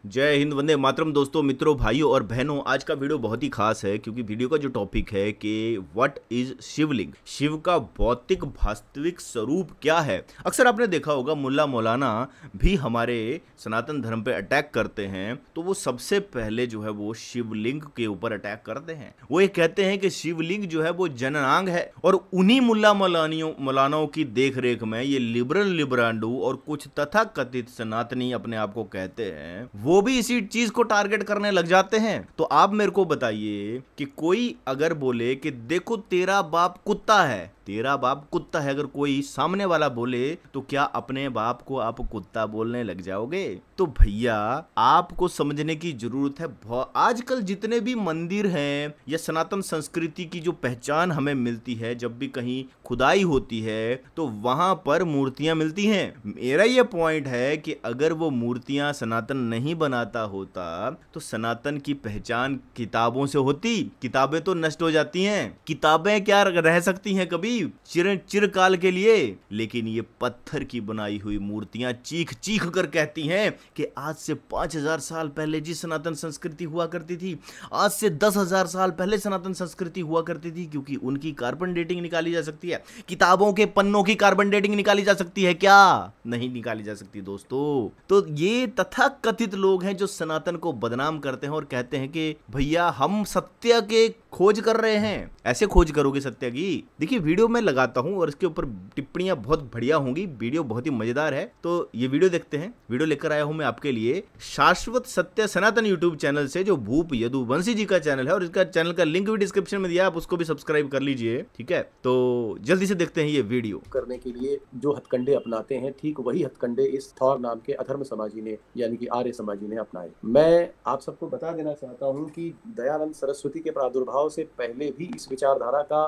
जय हिंद, वंदे मातरम। दोस्तों, मित्रों, भाइयों और बहनों, आज का वीडियो बहुत ही खास है क्योंकि वीडियो का जो टॉपिक है कि व्हाट इज शिवलिंग, शिव का भौतिक वास्तविक स्वरूप क्या है। अक्सर आपने देखा होगा मुल्ला मौलाना भी हमारे सनातन धर्म पे अटैक करते हैं तो वो सबसे पहले जो है वो शिवलिंग के ऊपर अटैक करते हैं। वो ये कहते हैं कि शिवलिंग जो है वो जननांग है और उन्हीं मुल्ला मौलानाओं की देख रेख में ये लिबरल लिबरांडू और कुछ तथाकथित सनातनी अपने आप को कहते हैं वो भी इसी चीज को टारगेट करने लग जाते हैं। तो आप मेरे को बताइए कि कोई अगर बोले कि देखो तेरा बाप कुत्ता है, तेरा बाप कुत्ता है, अगर कोई सामने वाला बोले तो क्या अपने बाप को आप कुत्ता बोलने लग जाओगे? तो भैया आपको समझने की जरूरत है। आजकल जितने भी मंदिर हैं या सनातन संस्कृति की जो पहचान हमें मिलती है, जब भी कहीं खुदाई होती है तो वहां पर मूर्तियां मिलती हैं। मेरा ये पॉइंट है कि अगर वो मूर्तियां सनातन नहीं बनाता होता तो सनातन की पहचान किताबों से होती। किताबें तो नष्ट हो जाती हैं, किताबें क्या रह सकती हैं कभी चिरकाल के लिए, लेकिन ये पत्थर की बनाई हुई मूर्तियां चीख चीख कर कहती हैं कि आज से 5000 साल पहले जिस सनातन संस्कृति हुआ करती थी, आज से 10,000 साल पहले सनातन संस्कृति हुआ करती थी, क्योंकि उनकी कार्बन डेटिंग निकाली जा सकती है। किताबों के पन्नों की कार्बन डेटिंग निकाली जा सकती है क्या? नहीं निकाली जा सकती दोस्तों। तो ये तथाकथित लोग हैं जो सनातन को बदनाम करते हैं और कहते हैं कि भैया हम सत्य के खोज कर रहे हैं। ऐसे खोज करोगे सत्य की? देखिए, वीडियो मैं लगाता हूं और इसके ऊपर टिप्पणियां बहुत बढ़िया होंगी, वीडियो बहुत ही मजेदार है। तो ये वीडियो देखते हैं। वीडियो लेकर आया हूं मैं आपके लिए शाश्वत सत्य सनातन यूट्यूब चैनल से, जो भूप यदुवंशी जी का चैनल है, और इसका चैनल का लिंक भी डिस्क्रिप्शन में दिया, आप उसको भी सब्सक्राइब कर लीजिए, ठीक है? तो जल्दी से देखते हैं ये वीडियो। करने के लिए जो हथकंडे अपनाते हैं, ठीक वही हथकंडे इस थॉर नाम के अधर्म समाजी ने, यानी कि आर्य समाजी ने अपनाए। मैं आप सबको बता देना चाहता हूं कि दयानंद सरस्वती के प्रादुर्भाव से पहले भी इस विचारधारा का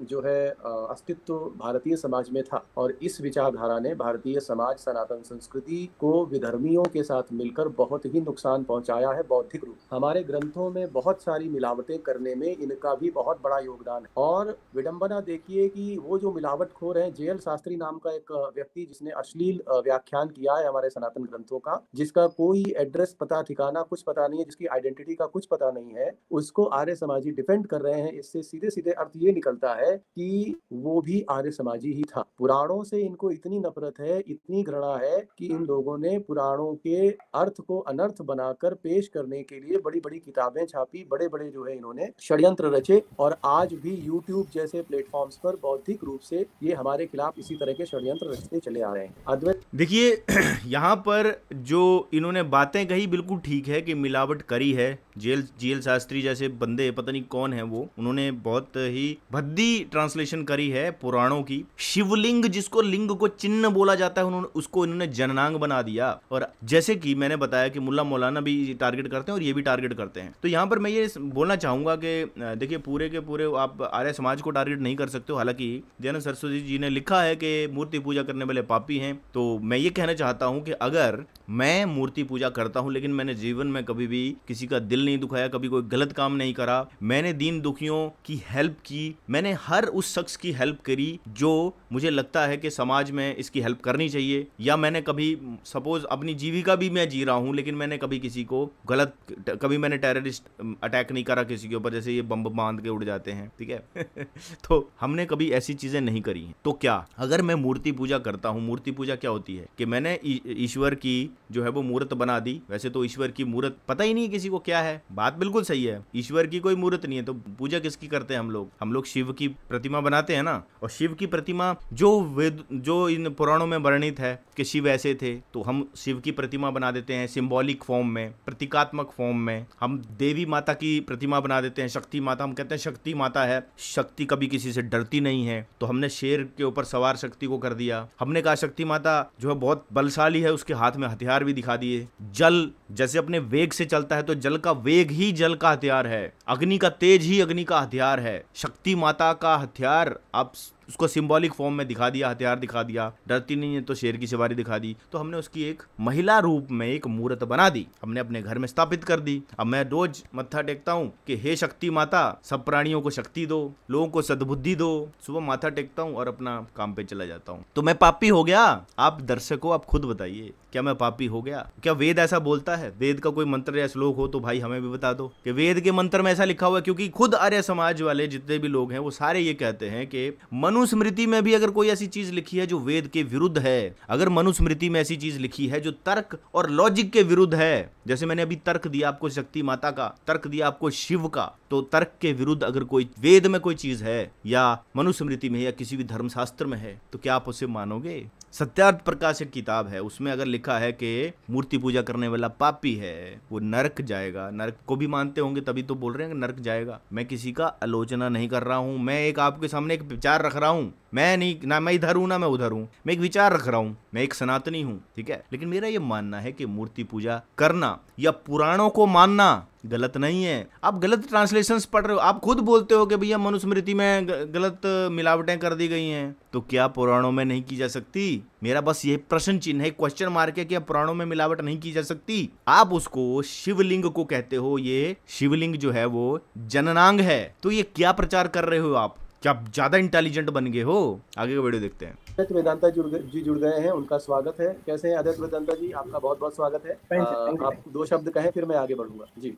जो है अस्तित्व भारतीय समाज में था, और इस विचारधारा ने भारतीय समाज सनातन संस्कृति को विधर्मियों के साथ मिलकर बहुत ही नुकसान पहुंचाया है। बौद्धिक रूप हमारे ग्रंथों में बहुत सारी मिलावटें करने में इनका भी बहुत बड़ा योगदान है। और विडंबना देखिए कि वो जो मिलावटखोर है, जेएल शास्त्री नाम का एक व्यक्ति, जिसने अश्लील व्याख्यान किया है हमारे सनातन ग्रंथों का, जिसका कोई एड्रेस पता ठिकाना कुछ पता नहीं है, जिसकी आइडेंटिटी का कुछ पता नहीं है, उसको आर्य समाजी डिफेंड कर रहे हैं। इससे सीधे सीधे अर्थ ये निकलता है कि वो भी आर्य समाजी ही था। पुराणों से इनको इतनी नफरत है, इतनी घृणा है कि इन लोगों ने पुराणों के अर्थ को अनर्थ बनाकर पेश करने के लिए बड़ी बड़ी किताबें छापी, बड़े बड़े जो है इन्होंने षड्यंत्र रचे, और आज भी यूट्यूब जैसे प्लेटफॉर्म्स पर बौद्धिक रूप से ये हमारे खिलाफ इसी तरह के षड्यंत्र रचते चले आ रहे हैं। अद्वैत देखिए यहाँ पर जो इन्होंने बातें कही बिल्कुल ठीक है कि मिलावट करी है। जेएल शास्त्री जैसे बंदे, पता नहीं कौन है वो, उन्होंने बहुत ही भद्दी ट्रांसलेशन करी है पुराणों की। शिवलिंग, जिसको लिंग को चिन्ह बोला जाता है, उन्होंने उसको इन्होंने जननांग बना दिया। और जैसे कि मैंने बताया कि मुल्ला मौलाना भी टारगेट करते हैं और ये भी टारगेट करते हैं। तो यहाँ पर मैं ये बोलना चाहूंगा कि देखिए, पूरे के पूरे आप आर्य समाज को टारगेट नहीं कर सकते हो। हालांकि दयानंद सरस्वती जी ने लिखा है कि मूर्ति पूजा करने वाले पापी हैं। तो मैं ये कहना चाहता हूं कि अगर मैं मूर्ति पूजा करता हूं लेकिन मैंने जीवन में कभी भी किसी का दिल नहीं दुखाया, कभी कोई गलत काम नहीं करा, मैंने दीन दुखियों की हेल्प की, मैंने हर उस शख्स की हेल्प करी जो मुझे लगता है कि समाज में इसकी हेल्प करनी चाहिए, या मैंने कभी सपोज अपनी जीविका भी मैं जी रहा हूं लेकिन मैंने कभी किसी को गलत, कभी मैंने टेररिस्ट अटैक नहीं करा किसी के ऊपर, जैसे ये बम बांध के उड़ जाते हैं, ठीक है तो हमने कभी ऐसी चीजें नहीं करी हैं। तो क्या अगर मैं मूर्ति पूजा करता हूं, मूर्ति पूजा क्या होती है कि मैंने ईश्वर की जो है वो मूर्त बना दी। वैसे तो ईश्वर की मूर्त पता ही नहीं किसी को क्या है, बात बिल्कुल सही है, ईश्वर की कोई मूर्त नहीं है, तो पूजा किसकी करते हैं हम लोग? हम लोग शिव की प्रतिमा बनाते हैं ना। और शिव की प्रतिमा जो इन पुराणों में वर्णित है कि शिव ऐसे थे, तो हम शिव की प्रतिमा बना देते हैं सिंबॉलिक फॉर्म में, प्रतीकात्मक फॉर्म में। हम देवी माता की प्रतिमा बना देते हैं, शक्ति माता, हम कहते हैं शक्ति माता है, शक्ति कभी किसी से डरती नहीं है, तो हमने शेर के ऊपर सवार शक्ति को कर दिया। हमने कहा शक्ति माता जो है बहुत बलशाली है, उसके हाथ में हथियार भी दिखा दिए। जल जैसे अपने वेग से चलता है, तो जल का वेग ही जल का हथियार है, अग्नि का तेज ही अग्नि का हथियार है। शक्ति माता का हथियार आप उसको सिंबॉलिक फॉर्म में दिखा दिया, हथियार दिखा दिया, डरती नहीं है तो शेर की सवारी दिखा दी। तो हमने उसकी एक महिला रूप में एक मूर्त बना दी, हमने अपने घर में स्थापित कर दी। अब मैं रोज मत्था टेकता हूँ कि हे शक्ति माता, सब प्राणियों को शक्ति दो, लोगों को सद्बुद्धि दो। सुबह माथा टेकता हूँ और अपना काम पे चला जाता हूँ। तो मैं पापी हो गया? आप दर्शकों, आप खुद बताइए, क्या मैं पापी हो गया? क्या वेद ऐसा बोलता है? वेद का कोई मंत्र या श्लोक हो तो भाई हमें भी बता दो कि वेद के मंत्र में ऐसा लिखा हुआ है, क्योंकि खुद आर्य समाज वाले जितने भी लोग हैं वो सारे ये कहते हैं कि मनुस्मृति में भी अगर कोई ऐसी चीज लिखी है जो वेद के विरुद्ध है, अगर मनुस्मृति में ऐसी चीज लिखी है जो तर्क और लॉजिक के विरुद्ध है, जैसे मैंने अभी तर्क दिया आपको शक्ति माता का, तर्क दिया आपको शिव का, तो तर्क के विरुद्ध अगर कोई वेद में कोई चीज है या मनुस्मृति में या किसी भी धर्मशास्त्र में है तो क्या आप उसे मानोगे? सत्यार्थ प्रकाश एक किताब है, उसमें अगर लिखा है कि मूर्ति पूजा करने वाला पापी है, वो नरक जाएगा, नरक को भी मानते होंगे तभी तो बोल रहे हैं कि नरक जाएगा। मैं किसी का आलोचना नहीं कर रहा हूं, मैं एक आपके सामने एक विचार रख रहा हूं। मैं नहीं, ना मैं इधर हूं ना मैं उधर हूं, मैं एक विचार रख रहा हूं, मैं एक सनातनी हूं, ठीक है। लेकिन मेरा ये मानना है कि मूर्ति पूजा करना या पुराणों को मानना गलत नहीं है। आप गलत ट्रांसलेशंस पढ़ रहे हो, आप खुद बोलते हो कि भैया मनुस्मृति में गलत मिलावटें कर दी गई हैं, तो क्या पुराणों में नहीं की जा सकती? मेरा बस ये प्रश्न चिन्ह है, क्वेश्चन मार्क है कि पुराणों में मिलावट नहीं की जा सकती। आप उसको शिवलिंग को कहते हो, ये शिवलिंग जो है वो जननांग है, तो ये क्या प्रचार कर रहे हो आप? क्या आप ज्यादा इंटेलिजेंट बन गए हो? आगे का वीडियो देखते हैं। अद्वैत वेदांता जी जुड़ गए हैं, उनका स्वागत है। कैसे हैं अद्वैत वेदांता जी? आपका बहुत बहुत स्वागत है। आप दो शब्द कहें फिर मैं आगे बढ़ूंगा जी।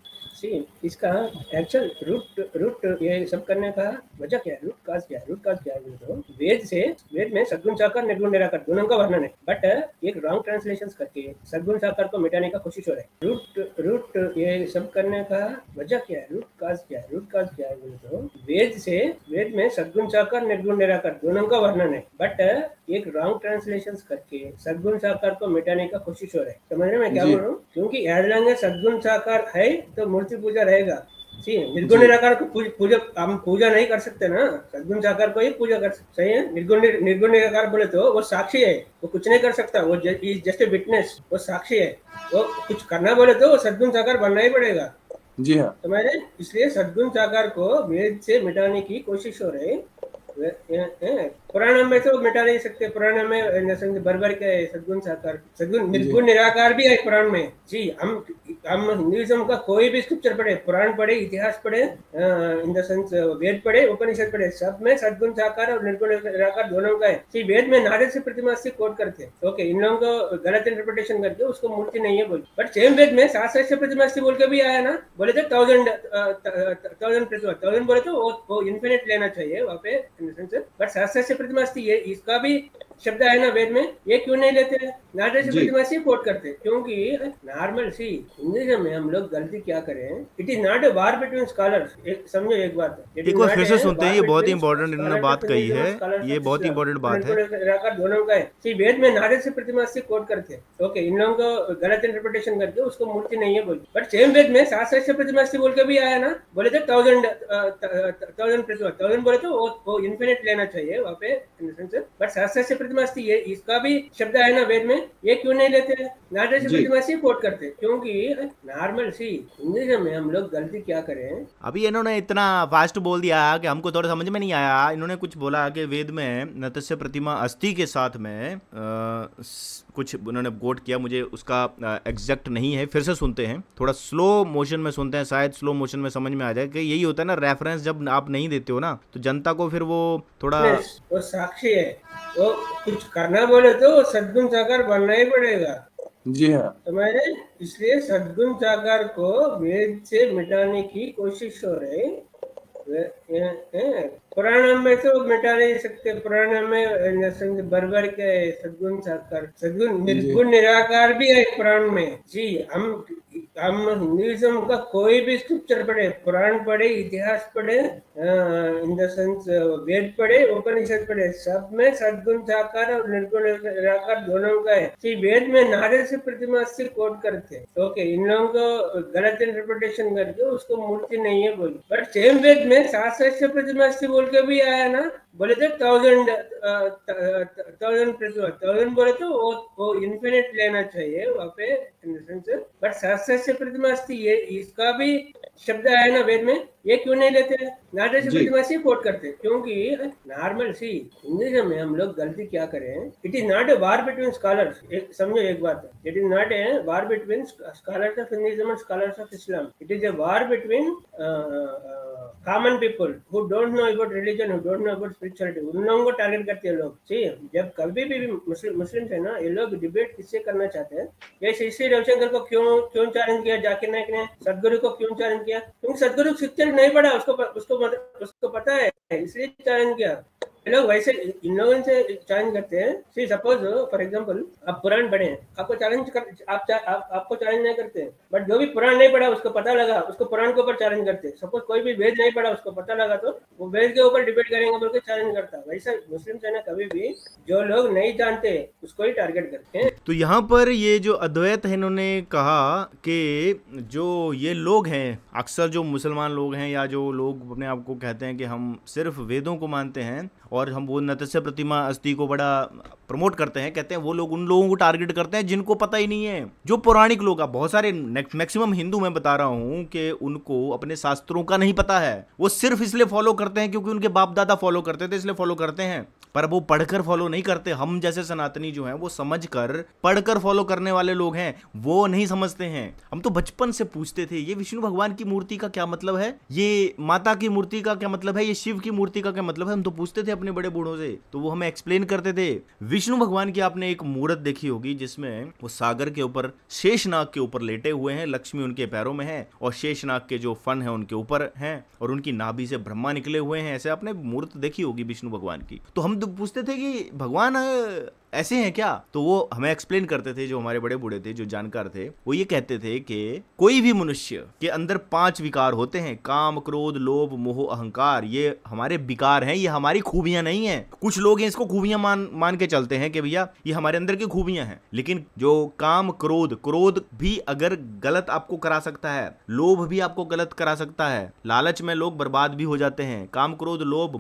इसका एक्चुअल रूट ये सब करने का वजह क्या है? रूट काज क्या है? तो वेद में सद्गुण साकार निर्गुण निराकार दोनों का वर्णन है, बट एक रॉन्ग ट्रांसलेशन करके सद्गुण साकार को मिटाने का कोशिश हो रहा है। रूट ये सब करने का वजह क्या है? रूट काज क्या है? तो वेद में सद्गुण साकार निर्गुण निराकार दोनों का वर्णन है, बट एक रॉन्ग ट्रांसलेशन करके सद्गुण साकार को मिटाने का कोशिश हो रहा है। समझ रहे मैं क्या बोल रहा हूँ? क्योंकि एज लॉन्ग एज सद्गुण साकार है तो मूर्ति पूजा रहेगा। निर्गुण निराकार को पूजा हम पूजा नहीं कर सकते ना, सद्गुण साकार को ही पूजा कर सकते। सही है। निर्गुण निराकार बोले तो वो साक्षी है, वो कुछ नहीं कर सकता, वो जस्ट ए विटनेस, वो साक्षी है। वो कुछ करना बोले तो वो सद्गुण साकार बनना ही पड़ेगा। जी हाँ। तो मैंने इसलिए सद्गुण साकार को वेद से मिटाने की कोशिश हो रही। पुराण में तो मिटा नहीं सकते, पुराण में बरबर के सद्गुण साकार सद्गुण निर्गुण निराकार भी है पुराण में जी। हम हिंदुइज्म का कोई भी स्क्रिप्चर पढ़े, पुराण पढ़े, इतिहास पढ़े, इन द सेंस वेद पढ़े, उपनिषद पढ़े, सब में सद्गुण साकार और निर्गुण निराकार दोनों का है। वेद में नारद से प्रतिमा से कोट करते हैं, ओके, इन लोगों को गलत इंटरप्रिटेशन करके उसको मूर्ति नहीं है बोल, बट सेम वेद में 700 से प्रतिमा से बोल के भी आया ना, बोले थे 1000 प्रतिमा, 1000 बोले तो वो इन्फिनिट लेना चाहिए वहाँ पे, बट 700 से प्रतिमा ये इसका भी शब्द है ना वेद में, ये क्यों नहीं लेते? नारद से प्रतिमा से कोट करते, क्योंकि नॉर्मल हिंदुइज्म में हम लोग गलती क्या करें, it is not a war between scholars. समझो एक बात, एक बार फिर से सुनते हैं, ये बहुत ही इंपॉर्टेंट इन्होंने बात कही है, ये बहुत ही इंपॉर्टेंट बात है। दोनों का है। वेद में नारद से प्रतिमा से कोट करते हैं, ओके, इन लोगों को गलत इंटरप्रिटेशन करके उसको मूर्ति नहीं है बोल, बट सेम वेद में 700 से प्रतिमा से बोल के भी आया ना, बोले थे 1000 प्रतिमा, 1000 बोले तो वो इन्फिनिट लेना चाहिए वहाँ पे, बट 700 से प्रतिमा ये इसका भी शब्द है ना वेद में, ये क्यों नहीं लेते? नारद से प्रतिमा से कोट करते, क्योंकि नॉर्मल हिंदुइज्म में हम लोग गलती क्या करें। अभी इन्होंने इतना फास्ट बोल दिया कि हमको थोड़ा समझ में नहीं आया। इन्होंने कुछ बोला कि वेद में मत्स्य प्रतिमा अस्थि के साथ में कुछ उन्होंने कोट किया, मुझे उसका एग्जैक्ट नहीं है, फिर से सुनते हैं, थोड़ा स्लो मोशन में सुनते हैं, शायद स्लो मोशन में समझ में आ जाए कि यही होता है ना, रेफरेंस जब आप नहीं देते हो ना तो जनता को फिर वो थोड़ा, वो साक्षी है, वो कुछ करना बोले तो सद्गुण साकार बनना ही पड़ेगा। जी हाँ। तो मैंने इसलिए सद्गुण साकार को वेद से मिटाने की कोशिश हो रही। पुराण में तो मिटा नहीं सकते, पुराण में बरबर के सद्गुण साकार सद्गुण निर्गुण निराकार भी है पुराण में जी। हम हिंदुइज्म का कोई भी स्क्रिप्चर पढ़े, पुराण पढ़े, इतिहास पढ़े, इन द सेंस वेद पढ़े, उपनिषद पढ़े, सब में सद्गुण साकार और निर्गुण निराकार दोनों का है। वेद में नारद से प्रतिमा से कोट करते हैं, ओके, इन लोगों को गलत इंटरप्रिटेशन करके उसको मूर्ति नहीं है बोल, बट सेम वेद में 700 से प्रतिमा से बोल के भी आया ना, बोले थे 1000 प्रतिमा, 1000 बोले तो वो इन्फिनिट लेना चाहिए वहाँ पे, बट 700 से प्रतिमा ये इसका भी शब्द है ना वेद में, ये क्यों नहीं लेते? नाट्य से जी। प्रतिमा से कोट करते, क्योंकि नॉर्मल सी हिंदुइज्म में हम लोग गलती क्या करें, it is not a war between scholars. समझो एक बात, it is not a war between scholars of Hinduism and scholars of Islam, it is a war between common people who don't know about religion, who don't know about spirituality. उन लोगों को target करते हैं लोग। सी, जब कभी भी मुस्लिम है ना, ये लोग डिबेट किससे करना चाहते हैं, जैसे श्री रविशंकर को क्यों चैलेंज किया जाकिर नाइक ने, सदगुरु को क्यों चैलेंज किया, क्योंकि सदगुरु शिक्षक नहीं पढ़ा, उसको पता है, इसलिए चैलेंज किया। लोग वैसे इन लोगों से चैलेंज करते हैं। सी सपोज फॉर एग्जांपल आप पुराण पढ़े हैं, आपको आपको चैलेंज नहीं करते, बट जो भी पुराण नहीं पढ़ा उसको पता लगा, उसको पुराण के ऊपर चैलेंज करते। सपोज कोई भी वेद नहीं पढ़ा, उसको पता लगा तो वो वेद के ऊपर डिबेट करेंगे बोल के चैलेंज करता। वैसा मुस्लिम से ना कभी भी जो लोग नहीं जानते उसको ही टारगेट करते हैं। तो यहाँ पर ये जो अद्वैत है, इन्होंने कहा कि जो ये लोग हैं, अक्सर जो मुसलमान लोग हैं या जो लोग अपने आप को कहते हैं कि हम सिर्फ वेदों को मानते हैं और हम वो नतस्य प्रतिमा अस्थि को बड़ा प्रमोट करते हैं, कहते हैं वो लोग उन लोगों को टारगेट करते हैं जिनको पता ही नहीं है। जो पौराणिक लोग, बहुत सारे मैक्सिमम हिंदू मैं बता रहा हूँ कि उनको अपने शास्त्रों का नहीं पता है। वो सिर्फ इसलिए फॉलो करते हैं क्योंकि उनके बाप दादा फॉलो करते थे, इसलिए फॉलो करते हैं, पर वो पढ़कर फॉलो नहीं करते। हम जैसे सनातनी जो हैं वो समझकर पढ़कर फॉलो करने वाले लोग हैं, वो नहीं समझते हैं। हम तो बचपन से पूछते थे ये विष्णु भगवान की मूर्ति का क्या मतलब है, ये माता की मूर्ति का क्या मतलब है, ये शिव की मूर्ति का क्या मतलब है। हम तो पूछते थे अपने बड़े बूढ़ों से, तो वो हमें एक्सप्लेन करते थे। विष्णु भगवान की आपने एक मूर्त देखी होगी जिसमें वो सागर के ऊपर शेषनाग के ऊपर लेटे हुए हैं, लक्ष्मी उनके पैरों में है और शेषनाग के जो फन है उनके ऊपर हैं और उनकी नाभि से ब्रह्मा निकले हुए हैं। ऐसे आपने मूर्त देखी होगी विष्णु भगवान की। तो हम तो पूछते थे कि भगवान ऐसे हैं क्या, तो वो हमें एक्सप्लेन करते थे। जो हमारे बड़े बूढ़े थे, जो जानकार थे, वो ये कहते थे कि कोई भी मनुष्य के अंदर 5 विकार होते हैं, काम, क्रोध, लोभ, मोह, अहंकार। ये हमारे विकार हैं, ये हमारी खूबियां नहीं है। कुछ लोग हैं इसको खूबियां मान के चलते हैं कि भैया ये हमारे अंदर की खूबियां हैं, लेकिन जो काम, क्रोध भी अगर गलत आपको करा सकता है, लोभ भी आपको गलत करा सकता है, लालच में लोग बर्बाद भी हो जाते हैं। काम, क्रोध, लोभ,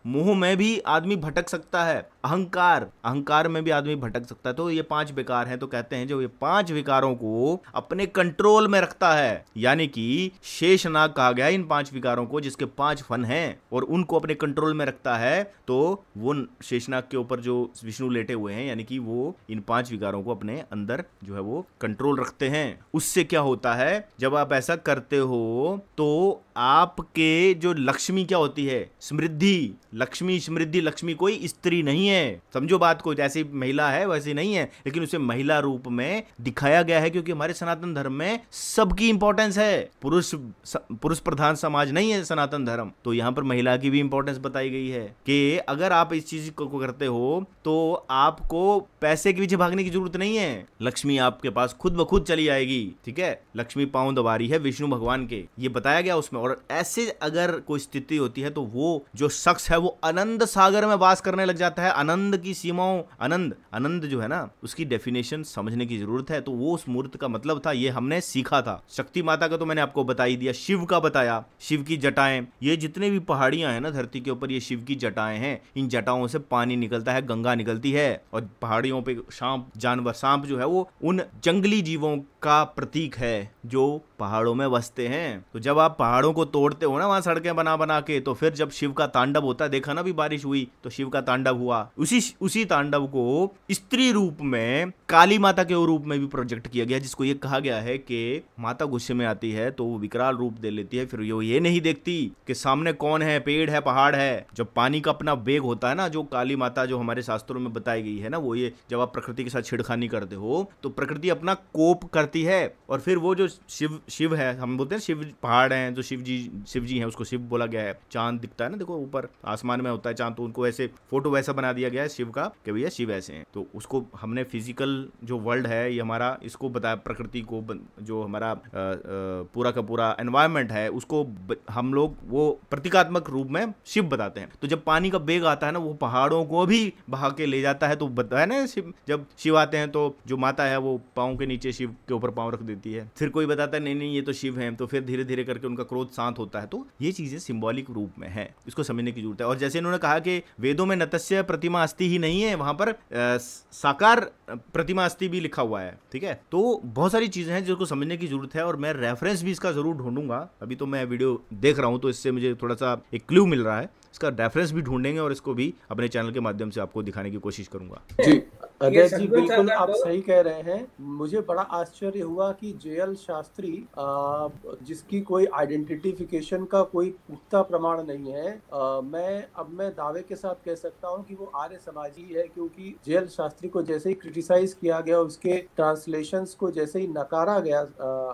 मोह में भी आदमी भटक सकता है, अहंकार में भी आदमी भटक सकता है। तो ये 5 विकार हैं। तो कहते हैं जो ये 5 विकारों को अपने कंट्रोल में रखता है, यानी कि शेषनाग कहा गया इन 5 विकारों को, जिसके 5 फन हैं और उनको अपने कंट्रोल में रखता है, तो वो शेषनाग के ऊपर जो विष्णु लेटे हुए हैं, यानी कि वो इन 5 विकारों को अपने अंदर जो है वो कंट्रोल रखते हैं। उससे क्या होता है, जब आप ऐसा करते हो तो आपके जो लक्ष्मी क्या होती है, समृद्धि, लक्ष्मी कोई स्त्री नहीं है। समझो बात को, जैसी महिला है वैसी नहीं है, लेकिन उसे महिला रूप में दिखाया गया है, क्योंकि हमारे सनातन धर्म में सबकी इंपॉर्टेंस है। पुरुष प्रधान समाज नहीं है सनातन धर्म, तो यहाँ पर महिला की भी इंपॉर्टेंस बताई गई है कि अगर आप इस चीज को करते हो तो आपको पैसे के पीछे भागने की जरूरत नहीं है, लक्ष्मी आपके पास खुद ब खुद चली आएगी। ठीक है, लक्ष्मी पांव दबा रही है विष्णु भगवान के, ये बताया गया उसमें। और ऐसे अगर कोई स्थिति होती है तो वो जो शख्स है वो आनंद सागर में वास करने लग जाता है। आनंद की सीमाओं, आनंद जो है ना, उसकी डेफिनेशन समझने की जरूरत है। तो वो उस मूर्त का मतलब था, ये हमने सीखा था। शक्ति माता का तो मैंने आपको बता ही दिया, शिव का बताया, शिव की जटाएं, ये जितने भी पहाड़ियां हैं ना धरती के ऊपर, ये शिव की जटाएं हैं। इन जटाओं से पानी निकलता है, गंगा निकलती है, और पहाड़ियों पे सांप जो है वो उन जंगली जीवों का प्रतीक है जो पहाड़ों में बसते हैं। तो जब आप पहाड़ों को तोड़ते हो ना वहां सड़कें बना के, तो फिर जब शिव का तांडव होता है, देखा ना भी बारिश हुई तो शिव का तांडव हुआ, उसी तांडव को स्त्री रूप में, काली माता के रूप में भी प्रोजेक्ट किया गया, जिसको ये कहा गया है कि माता गुस्से में आती है तो वो विकराल रूप दे लेती है। फिर ये नहीं देखती कि सामने कौन है, पेड़ है, पहाड़ है। जब पानी का अपना वेग होता है ना, जो काली माता जो हमारे शास्त्रों में बताई गई है ना, वो ये जब आप प्रकृति के साथ छेड़खानी करते हो तो प्रकृति अपना कोप करती है, और फिर वो जो शिव है, हम बोलते हैं शिव पहाड़ हैं, जो शिव जी हैं, उसको शिव बोला गया है। चांद दिखता है ना, देखो ऊपर आसमान में होता है चांद, तो उनको ऐसे फोटो वैसा बना दिया गया है शिव का कि भैया शिव ऐसे हैं। तो उसको हमने फिजिकल जो वर्ल्ड है, ये हमारा, इसको बताया, प्रकृति को, जो हमारा पूरा का पूरा एनवायरनमेंट है, उसको हम लोग वो प्रतीकात्मक रूप में शिव बताते हैं। तो जब पानी का वेग आता है ना, वो पहाड़ों को भी बहा के ले जाता है। तो बताया ना, जब शिव आते हैं तो जो माता है वो पाँव के नीचे शिव के ऊपर पाँव रख देती है। फिर कोई बताता है नहीं ये तो शिव है, तो फिर धीरे धीरे करके उनका क्रोध शांत होता है। तो ये चीजें सिंबॉलिक रूप में है, इसको समझने की जरूरत है। और जैसे इन्होंने कहा कि वेदों में नतस्य प्रतिमा अस्थि ही नहीं है, वहां पर साकार प्रतिमा अस्थि भी लिखा हुआ है, ठीक है। तो बहुत सारी चीजें हैं जिसको समझने की जरूरत है, और मैं रेफरेंस भी इसका जरूर ढूंढूंगा। अभी तो मैं वीडियो देख रहा हूं तो इससे मुझे थोड़ा सा एक क्लू मिल रहा है, इसका रेफरेंस भी ढूंढेंगे और इसको भी अपने चैनल के माध्यम से आपको दिखाने की कोशिश करूंगा। जी अजय जी, सद्गुण बिल्कुल साकार आप को सही कह रहे हैं। मुझे बड़ा आश्चर्य हुआ कि जेएल शास्त्री जिसकी कोई आइडेंटिफिकेशन का कोई पुख्ता प्रमाण नहीं है, मैं दावे के साथ कह सकता हूं कि वो आर्य समाजी है, क्योंकि जेएल शास्त्री को जैसे ही क्रिटिसाइज किया गया, उसके ट्रांसलेशंस को जैसे ही नकारा गया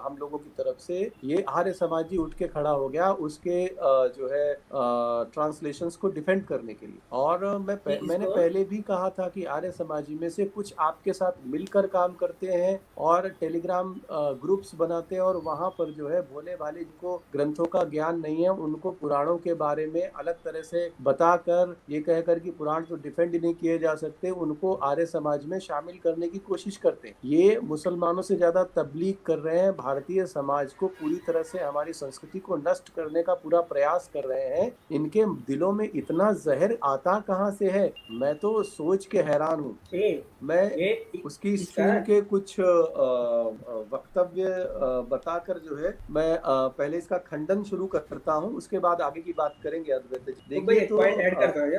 हम लोगों की तरफ से, ये आर्य समाजी उठ के खड़ा हो गया उसके जो है ट्रांसलेशंस को डिफेंड करने के लिए। और मैंने पहले भी कहा था कि आर्य समाजी में से कुछ आपके साथ मिलकर काम करते हैं और टेलीग्राम ग्रुप्स बनाते हैं, और वहां पर जो है भोले भाले जिनको ग्रंथों का ज्ञान नहीं है उनको पुराणों के बारे में अलग तरह से बताकर, ये कहकर कि पुराण तो डिफेंड नहीं किए जा सकते, उनको आर्य समाज में शामिल करने की कोशिश करते हैं। ये मुसलमानों से ज्यादा तबलीग कर रहे हैं, भारतीय समाज को पूरी तरह से, हमारी संस्कृति को नष्ट करने का पूरा प्रयास कर रहे हैं। इनके दिलों में इतना जहर आता कहाँ से है, मैं तो सोच के हैरान हूँ। मैं उसकी स्ट्रीम के कुछ वक्तव्य बताकर जो है मैं पहले इसका खंडन शुरू करता हूँ, उसके बाद आगे की बात करेंगे। अद्वैत देखिए तो पॉइंट ऐड करता हूँ,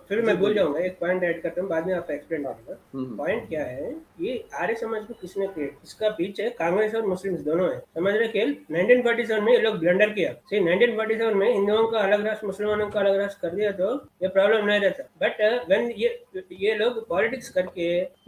फिर मैं बोल जाऊंगा, एक पॉइंट ऐड करता हूँ, बाद में आप एक्सप्लेन करेंगे। पॉइंट क्या है, ये आर्य समाज को किसने क्रिएट, इसका पीछे कांग्रेस और मुस्लिम दोनों है, समझ रहे। खेल 1947 में ये लोग ब्लंडर किया, 1947 में हिंदुओं का अलग राष्ट्र, मुसलमानों का अलग राष्ट्र कर दिया तो ये प्रॉब्लम नहीं रहता। बट व्हेन ये लोग पॉलिटिक्स करके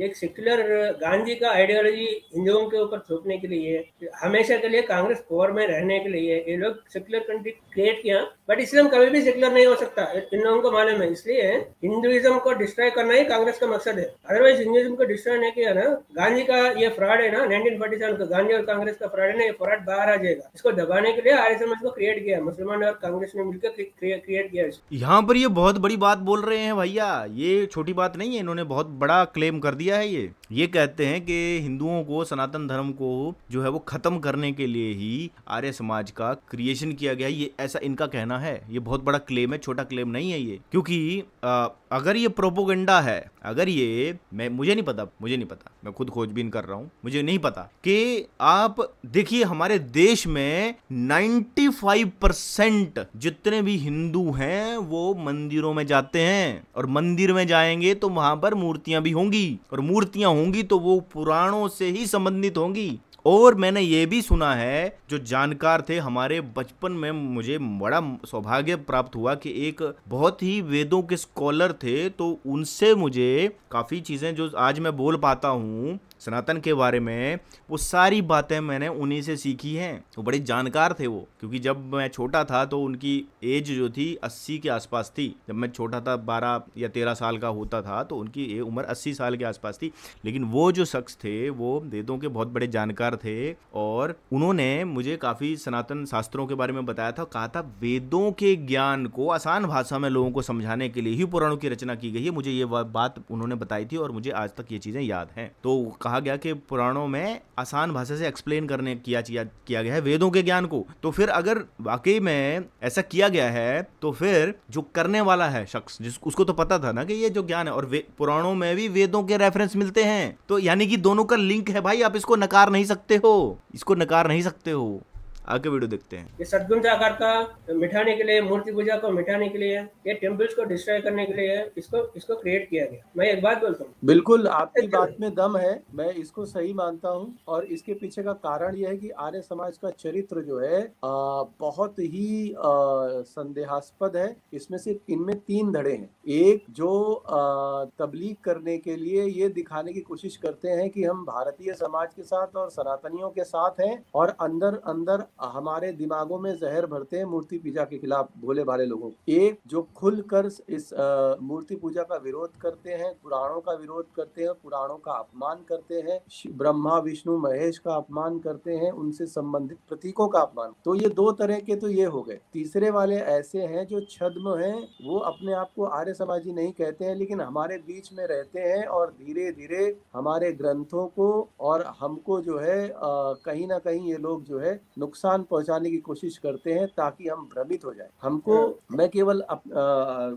एक सेक्युलर गांधी का आइडियोलॉजी हिंदुओं के ऊपर थोपने के लिए, हमेशा के लिए कांग्रेस पावर में रहने के लिए ये लोग सेक्युलर कंट्री क्रिएट किया। बट इस्लाम कभी भी सेक्युलर नहीं हो सकता, इन लोगों को मालूम है। इसलिए हिंदुइज्म को डिस्ट्रॉय करना ही कांग्रेस का मकसद है। अदरवाइज हिंदुइज्म को डिस्ट्रॉय नहीं किया ना, गांधी का ये फ्रॉड है ना, 1947 का गांधी और कांग्रेस का फ्रॉड है ना, ये फ्रॉड बाहर आ जाएगा। इसको दबाने के लिए आर्य समाज को क्रिएट किया, मुसलमान और कांग्रेस ने मिलकर क्रिएट किया। यहाँ पर ये बहुत बड़ी बात बोल रहे हैं भैया, ये छोटी बात नहीं है, इन्होंने बहुत बड़ा क्लेम कर दिया है। ये कहते हैं कि हिंदुओं को, सनातन धर्म को जो है वो खत्म करने के लिए ही आर्य समाज का क्रिएशन किया गया, ये ऐसा इनका कहना है। ये बहुत बड़ा क्लेम है, छोटा क्लेम नहीं है ये, क्योंकि अगर ये प्रोपोगंडा है, अगर ये मुझे नहीं पता, मैं खुद खोजबीन कर रहा हूं, मुझे नहीं पता कि आप देखिए हमारे देश में 95% जितने भी हिंदू हैं वो मंदिरों में जाते हैं, और मंदिर में जाएंगे तो वहां पर मूर्तियां भी होंगी, और मूर्तियां होंगी तो वो पुराणों से ही संबंधित होंगी। और मैंने ये भी सुना है, जो जानकार थे हमारे बचपन में, मुझे बड़ा सौभाग्य प्राप्त हुआ कि एक बहुत ही वेदों के स्कॉलर थे, तो उनसे मुझे काफ़ी चीज़ें जो आज मैं बोल पाता हूँ सनातन के बारे में, वो सारी बातें मैंने उन्हीं से सीखी हैं। वो बड़े जानकार थे वो, क्योंकि जब मैं छोटा था तो उनकी एज जो थी 80 के आसपास थी। जब मैं छोटा था 12 या 13 साल का होता था तो उनकी उम्र 80 साल के आसपास थी। लेकिन वो जो शख्स थे वो वेदों के बहुत बड़े जानकार थे, और उन्होंने मुझे काफ़ी सनातन शास्त्रों के बारे में बताया था। कहा था वेदों के ज्ञान को आसान भाषा में लोगों को समझाने के लिए ही पुराणों की रचना की गई है। मुझे ये बात उन्होंने बताई थी और मुझे आज तक ये चीज़ें याद हैं। तो कहा गया कि पुराणों में आसान भाषा से एक्सप्लेन करने किया गया है वेदों के ज्ञान को। तो फिर अगर वाकई में ऐसा किया गया है तो फिर जो करने वाला है शख्स, उसको तो पता था ना कि ये जो ज्ञान है, और पुराणों में भी वेदों के रेफरेंस मिलते हैं, तो यानी कि दोनों का लिंक है भाई। आप इसको नकार नहीं सकते हो। आगे वीडियो देखते हैं। ये सद्गुण साकार का मिटाने के लिए, मूर्ति पूजा को मिटाने के लिए, ये टेम्पल्स को डिस्ट्रॉय करने के लिए इसको क्रिएट किया गया। मैं एक बात बोलता हूँ, बिल्कुल आपकी बात में दम है, मैं इसको सही मानता हूँ। और इसके पीछे का कारण यह है कि आर्य समाज का चरित्र जो है बहुत ही संदेहास्पद है। इसमें सिर्फ इनमें 3 धड़े हैं। एक जो तबलीग करने के लिए ये दिखाने की कोशिश करते हैं कि हम भारतीय समाज के साथ और सनातनियों के साथ हैं, और अंदर अंदर हमारे दिमागों में जहर भरते हैं मूर्ति पूजा के खिलाफ भोले भाले लोगों। एक जो खुलकर इस मूर्ति पूजा का विरोध करते हैं, पुराणों का विरोध करते हैं, पुराणों का अपमान करते हैं, ब्रह्मा विष्णु महेश का अपमान करते हैं, उनसे संबंधित प्रतीकों का अपमान। तो ये 2 तरह के तो ये हो गए। तीसरे वाले ऐसे हैं जो छद्म हैं, वो अपने आप को आर्य समाजी नहीं कहते हैं, लेकिन हमारे बीच में रहते हैं और धीरे धीरे हमारे ग्रंथों को और हमको जो है कहीं ना कहीं ये लोग जो है नुकसान नुकसान पहुंचाने की कोशिश करते हैं ताकि हम भ्रमित हो जाएं। हमको मैं केवल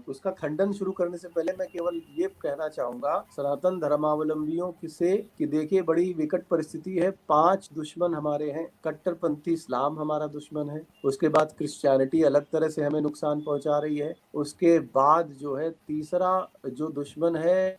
उसका खंडन शुरू करने से पहले मैं केवल ये कहना चाहूंगा सनातन धर्मावलंबियों से कि देखिए बड़ी विकट परिस्थिति है। 5 दुश्मन हमारे हैं। कट्टरपंथी इस्लाम हमारा दुश्मन है, उसके बाद क्रिश्चियनिटी अलग तरह से हमें नुकसान पहुंचा रही है, उसके बाद जो है तीसरा जो दुश्मन है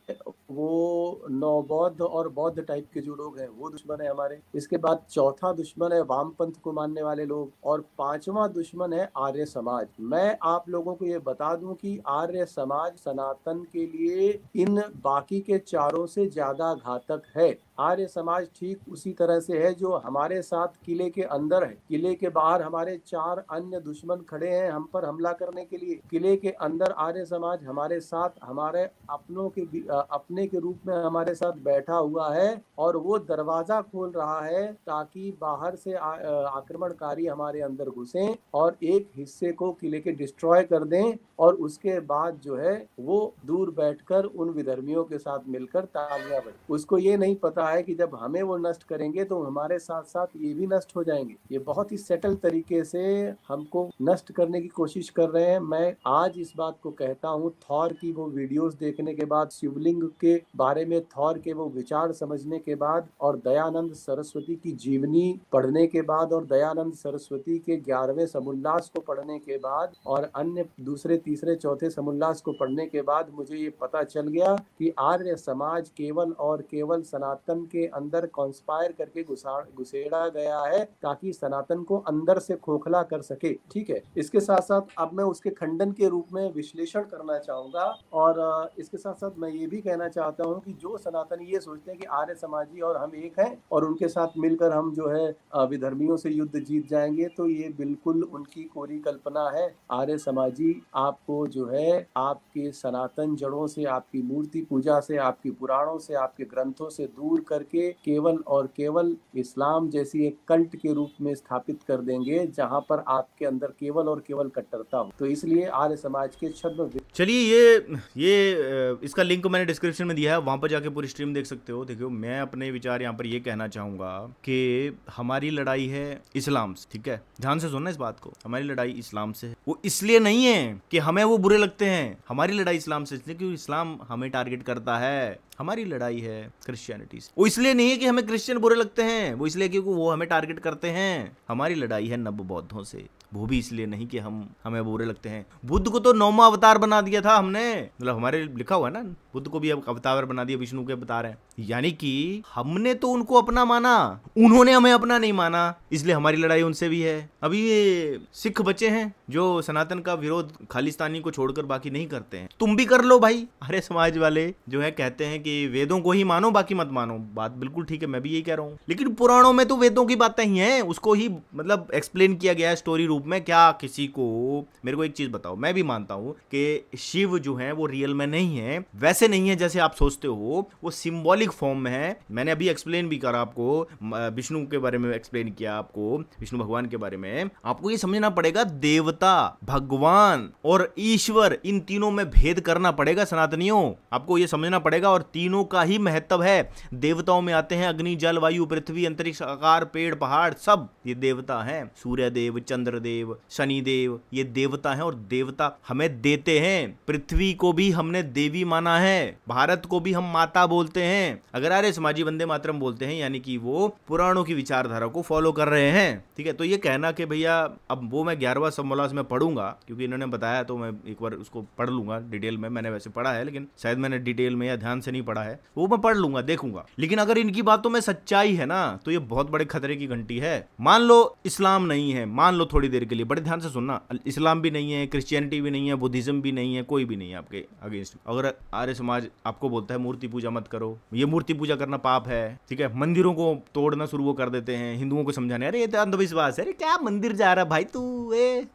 वो नवबौद्ध और बौद्ध टाइप के जो लोग हैं वो दुश्मन है हमारे, इसके बाद चौथा दुश्मन है वामपंथ को मानने वाले लोग, और 5वां दुश्मन है आर्य समाज। मैं आप लोगों को ये बता दूं कि आर्य समाज सनातन के लिए इन बाकी के चारों से ज्यादा घातक है। आर्य समाज ठीक उसी तरह से है जो हमारे साथ किले के अंदर है, किले के बाहर हमारे 4 अन्य दुश्मन खड़े हैं हम पर हमला करने के लिए। किले के अंदर आर्य समाज हमारे साथ हमारे अपने के रूप में हमारे साथ बैठा हुआ है और वो दरवाजा खोल रहा है ताकि बाहर से आक्रमणकारी हमारे अंदर घुसें और एक हिस्से को किले के डिस्ट्रॉय कर दें, और उसके बाद जो है वो दूर बैठकर उन विधर्मियों के साथ मिलकर तालियां बजाएं। उसको ये नहीं पता है कि जब हमें वो नष्ट करेंगे तो हमारे साथ साथ ये भी नष्ट हो जाएंगे। ये बहुत ही सेटल तरीके से हमको नष्ट करने की कोशिश कर रहे हैं। मैं आज इस बात को कहता हूँ, थॉर की वो वीडियोस देखने के बाद, शिवलिंग के बारे में थॉर के वो विचार समझने के बाद, और दयानंद सरस्वती की जीवनी पढ़ने के बाद, और दयानंद सरस्वती के 11वें समुल्लास को पढ़ने के बाद, और अन्य दूसरे तीसरे चौथे समुल्लास को पढ़ने के बाद मुझे ये पता चल गया कि आर्य समाज केवल और केवल सनातन के अंदर कॉन्स्पायर करके घुसेड़ा गया है ताकि सनातन को अंदर से खोखला कर सके। ठीक है, इसके साथ साथ अब मैं उसके खंडन के रूप में विश्लेषण करना चाहूंगा, और इसके साथ साथ मैं ये भी कहना चाहता हूँ कि जो सनातनी ये सोचते हैं कि आर्य समाजी और हम एक हैं और उनके साथ मिलकर हम जो है विधर्मियों से युद्ध जीत जाएंगे, तो ये बिल्कुल उनकी कोरी कल्पना है। आर्य समाजी आपको जो है आपके सनातन जड़ों से, आपकी मूर्ति पूजा से, आपकी पुराणों से, आपके ग्रंथों से दूर करके केवल और केवल इस्लाम जैसी एक कल्ट के रूप में स्थापित कर देंगे जहां पर आपके अंदर केवल और केवल कट्टरता हो। तो इसलिए आर्य समाज के छद्म। चलिए ये इसका लिंक मैंने डिस्क्रिप्शन में दिया है, वहां पर जाके पूरी स्ट्रीम देख सकते हो। देखो मैं अपने विचार यहाँ पर ये कहना चाहूंगा कि हमारी लड़ाई है इस्लाम से। ठीक है, ध्यान से सुनना इस बात को। हमारी लड़ाई इस्लाम से है। वो इसलिए नहीं है कि हमें वो बुरे लगते हैं। हमारी लड़ाई इस्लाम से इसलिए क्योंकि इस्लाम हमें टारगेट करता है। हमारी लड़ाई है क्रिश्चियनिटी से। वो इसलिए नहीं है कि हमें क्रिश्चियन बुरे लगते हैं, वो इसलिए क्योंकि वो हमें टारगेट करते हैं। हमारी लड़ाई है नव बौद्धों से, वो भी इसलिए नहीं कि हमें बुरे लगते हैं। बुद्ध को तो 9वां अवतार बना दिया था हमने, मतलब हमारे लिखा हुआ है ना, बुद्ध को भी अब अवतार बना दिया, विष्णु के अवतार है। यानी कि हमने तो उनको अपना माना, उन्होंने हमें अपना नहीं माना, इसलिए हमारी लड़ाई उनसे भी है। अभी ये सिख बच्चे हैं जो सनातन का विरोध खालिस्तानी को छोड़कर बाकी नहीं करते हैं। तुम भी कर लो भाई। आर्य समाज वाले जो है कहते हैं कि वेदों को ही मानो बाकी मत मानो। बात बिल्कुल ठीक है, मैं भी यही कह रहा हूँ। लेकिन पुराणों में तो वेदों की बातें ही हैं, उसको ही मतलब एक्सप्लेन किया गया है स्टोरी रूप में। क्या किसी को, मेरे को एक चीज बताओ, मैं भी मानता हूँ कि शिव जो है वो रियल में नहीं है, वैसे नहीं है जैसे आप सोचते हो, वो सिंबॉलिक फॉर्म में है। मैंने अभी एक्सप्लेन भी करा आपको, विष्णु के बारे में एक्सप्लेन किया आपको, विष्णु भगवान के बारे में। आपको ये समझना पड़ेगा देवता, भगवान और ईश्वर, इन तीनों में भेद करना पड़ेगा सनातनियों। आपको ये समझना पड़ेगा, और तीनों का ही महत्व है। देवताओं में आते हैं अग्नि, जल, वायु, पृथ्वी, अंतरिक्ष, आकाश, पेड़, पहाड़, सब ये देवता हैं। सूर्य देव, चंद्र देव, शनि देव, ये देवता हैं। और देवता हमें देते हैं। पृथ्वी को भी हमने देवी माना है, भारत को भी हम माता बोलते हैं। अगर आर्य समाजी वंदे मातरम बोलते हैं, यानी कि वो पुराणों की विचारधारा को फॉलो कर रहे हैं। ठीक है, तो ये कहना कि भैया, अब वो मैं 11वां समुल्लास में पढ़ूंगा क्योंकि इन्होंने बताया, तो मैं एक बार उसको पढ़ लूंगा डिटेल में। मैंने वैसे पढ़ा है, लेकिन शायद मैंने डिटेल में या ध्यान से नहीं पढ़ा है, वो मैं पढ़ लूंगा, देखूंगा। लेकिन अगर इनकी बातों में सच्चाई है ना, तो ये बहुत बड़े खतरे की घंटी है। मान लो इस्लाम नहीं है, मान लो थोड़ी देर के लिए, बड़े ध्यान से सुनना, इस्लाम भी नहीं है, क्रिश्चियनिटी भी नहीं है, बुद्धिज्म भी नहीं है, कोई भी नहीं है आपके अगेंस्ट। अगर आर्य समाज आपको बोलता है मूर्ति पूजा मत करो, ये मूर्ति पूजा करना पाप है, ठीक है, मंदिरों को तोड़ना शुरू वो कर देते हैं, हिंदुओं को समझाने, अरे ये तो अंधविश्वास है, अरे क्या मंदिर जा रहा है भाई तू,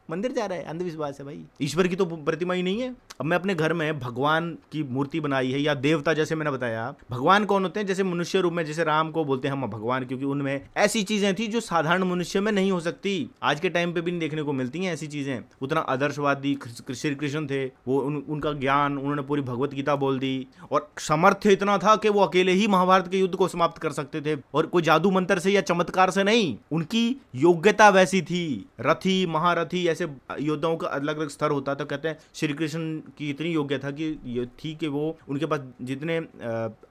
मंदिर जा रहा है, अंधविश्वास है भाई, ईश्वर की तो प्रतिमा ही नहीं है। अब मैं अपने घर में भगवान की मूर्ति बनाई है, या देवता, जैसे मैंने बताया, भगवान कौन होते हैं, जैसे मनुष्य रूप में, जैसे राम को बोलते हैं हम भगवान, क्योंकि उनमें ऐसी चीजें थी जो साधारण मनुष्य में नहीं हो सकती, आज के टाइम पे भी नहीं देखने को मिलती हैं ऐसी चीजें। उतना आदर्शवादी श्री कृष्ण थे, वो उनका ज्ञान, उन्होंने पूरी भगवत गीता बोल दी, और सामर्थ्य इतना था कि वो अकेले ही महाभारत के युद्ध को समाप्त कर सकते थे, और कोई जादू मंत्र से या चमत्कार से नहीं, उनकी योग्यता वैसी थी। रथी, महारथी ऐसे योद्धाओं का अलग अलग स्तर होता था। कहते हैं श्री कृष्ण की इतनी योग्यता थी कि वो, उनके पास जितने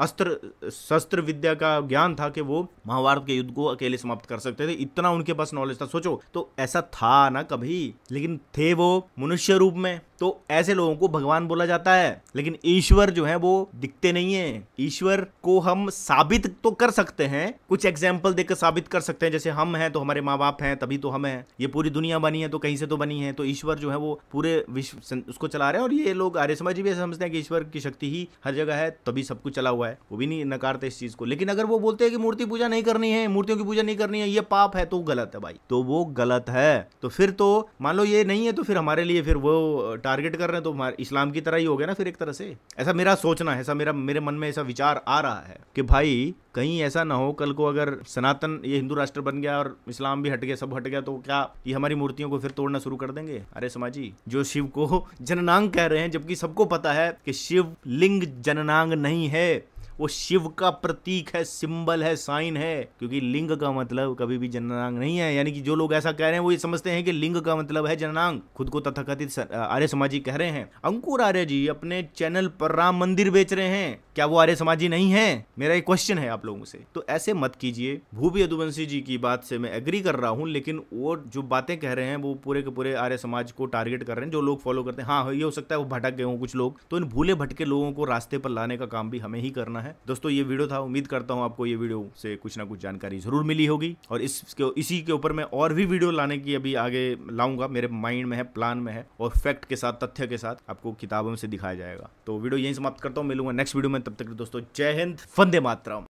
अस्त्र शस्त्र विद्या का ज्ञान था कि वो महाभारत के युद्ध को अकेले समाप्त कर सकते थे, इतना उनके पास नॉलेज था। सोचो, तो ऐसा था ना कभी, लेकिन थे वो मनुष्य रूप में, तो ऐसे लोगों को भगवान बोला जाता है। लेकिन ईश्वर जो है वो दिखते नहीं है। ईश्वर को हम साबित तो कर सकते हैं, कुछ एग्जाम्पल देकर साबित कर सकते हैं, जैसे हम हैं तो हमारे माँ बाप हैं तभी तो हम हैं, ये पूरी दुनिया बनी है तो कहीं से तो बनी है। तो ईश्वर जो है वो पूरे विश्व उसको चला रहे हैं, और ये लोग आर्य समाजी भी ऐसा समझते हैं कि ईश्वर की शक्ति ही हर जगह है तभी सब कुछ चला हुआ है, वो भी नहीं नकारते इस चीज को। लेकिन अगर वो बोलते हैं कि मूर्ति पूजा नहीं करनी है, मूर्तियों की पूजा नहीं करनी है, ये पाप है, तो गलत है भाई, तो वो गलत है। तो फिर तो मान लो ये नहीं है, तो फिर हमारे लिए फिर वो टारगेट कर रहे हैं, तो इस्लाम की तरह ही हो गया ना फिर एक तरह से। ऐसा मेरा सोचना है, ऐसा मेरे मन में ऐसा विचार आ रहा है कि भाई कहीं ऐसा ना हो कल को अगर सनातन ये हिंदू राष्ट्र बन गया और इस्लाम भी हट गया, सब हट गया, तो क्या ये हमारी मूर्तियों को फिर तोड़ना शुरू कर देंगे आर्य समाजी, जो शिव को जननांग कह रहे हैं, जबकि सबको पता है कि शिव लिंग जननांग नहीं है, वो शिव का प्रतीक है, सिंबल है, साइन है, क्योंकि लिंग का मतलब कभी भी जननांग नहीं है। यानी कि जो लोग ऐसा कह रहे हैं वो ये समझते हैं कि लिंग का मतलब है जननांग, खुद को तथाकथित आर्य समाजी कह रहे हैं। अंकुर आर्य जी अपने चैनल पर राम मंदिर बेच रहे हैं, क्या वो आर्य समाजी नहीं है? मेरा एक क्वेश्चन है आप लोगों से। तो ऐसे मत कीजिए। भूपी यदुवंशी जी की बात से मैं एग्री कर रहा हूं, लेकिन वो जो बातें कह रहे हैं वो पूरे के पूरे आर्य समाज को टारगेट कर रहे हैं, जो लोग फॉलो करते हैं। हाँ, ये हो सकता है वो भटक गए हों कुछ लोग, तो इन भूले भटके लोगों को रास्ते पर लाने का काम भी हमें ही करना है। दोस्तों ये वीडियो था, उम्मीद करता हूं आपको ये वीडियो से कुछ ना कुछ जानकारी जरूर मिली होगी, और इसी के ऊपर मैं और भी वीडियो लाने की अभी आगे लाऊंगा, मेरे माइंड में है, प्लान में है, और फैक्ट के साथ, तथ्य के साथ आपको किताबों से दिखाया जाएगा। तो वीडियो यहीं समाप्त करता हूं, मिलूंगा नेक्स्ट वीडियो में, तब तक दोस्तों जय हिंद, वंदे मातरम।